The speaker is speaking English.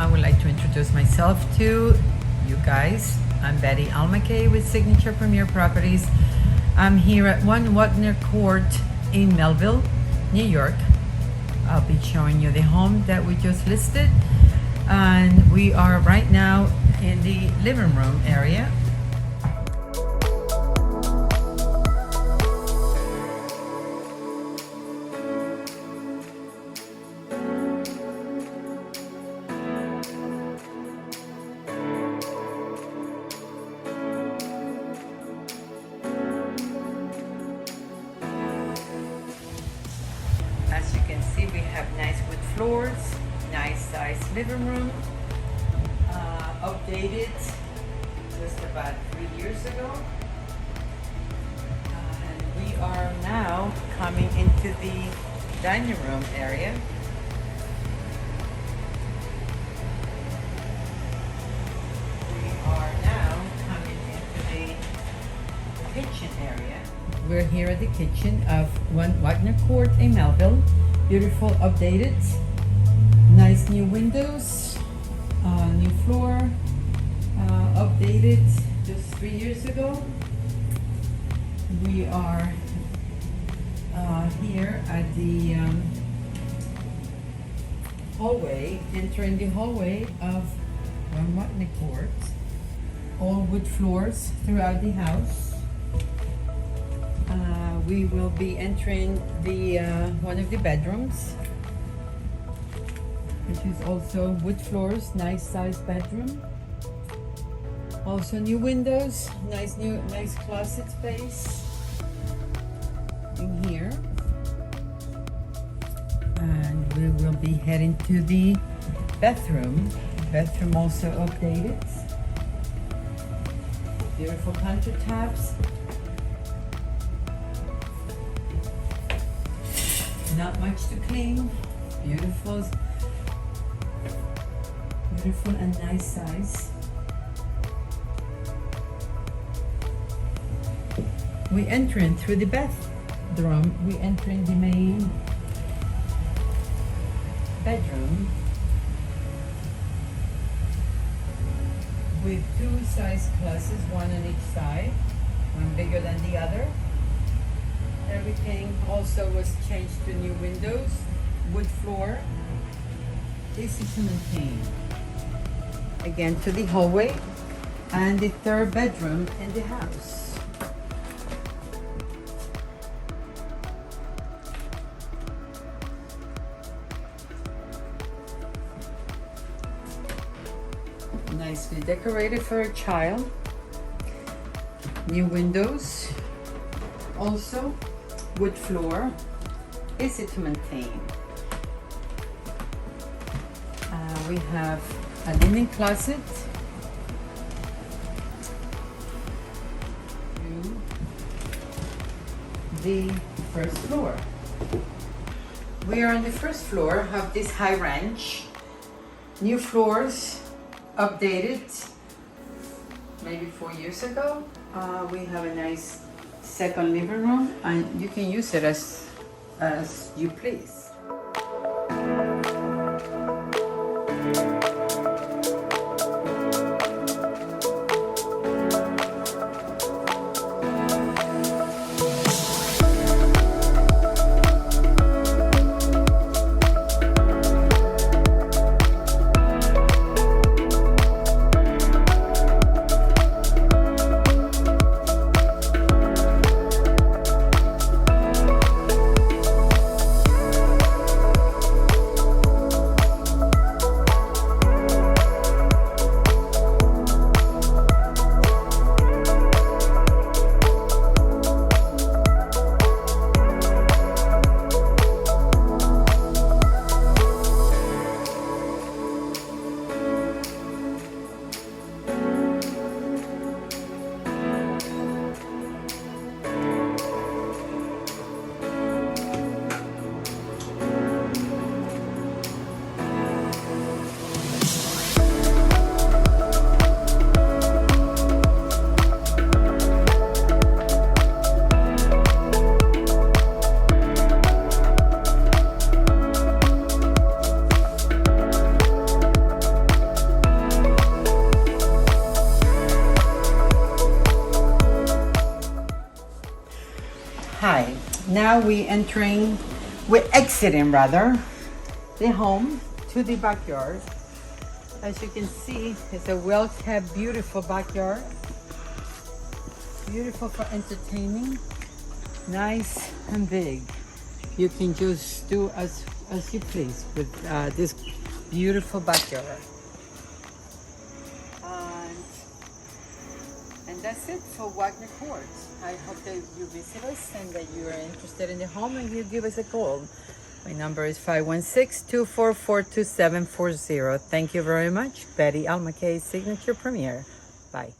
would like to introduce myself to you guys. I'm Betty Almackey with Signature Premier Properties. I'm here at 1 Wagner Court in Melville, New York. I'll be showing you the home that we just listed, and we are right now in the living room area. As you can see, we have nice wood floors, nice size living room, updated just about 3 years ago. And we are now coming into the dining room area. We are now coming into the kitchen area. We're here at the kitchen of 1 Wagner Court in Melville. Beautiful, updated, nice new windows, new floor, updated just 3 years ago. We are here at the hallway, entering the hallway of 1 Wagner Court. All wood floors throughout the house. We will be entering the one of the bedrooms, which is also wood floors, nice size bedroom. Also new windows, nice closet space in here. And we will be heading to the bathroom. Bathroom also updated. Beautiful countertops. Not much to clean. Beautiful and nice size. We entering through the bathroom. We entering the main bedroom with 2 size closets, one on each side, one bigger than the other. Everything also was changed to new windows, wood floor. This is maintained. Again to the hallway and the 3rd bedroom in the house. Nicely decorated for a child. New windows. Also wood floor, easy to maintain. We have a linen closet, to the 1st floor. We are on the 1st floor of this high ranch. New floors, updated maybe 4 years ago. We have a nice 2nd living room, and you can use it as you please. now we're exiting rather, the home to the backyard. As you can see, it's a well-kept, beautiful backyard. Beautiful for entertaining, nice and big. You can just do as you please with this beautiful backyard. And that's it for Wagner Court. I hope that you visit us and that you are interested in the home and you give us a call. My number is 516-244-2740. Thank you very much. Betty Almaquay, Signature Premier. Bye.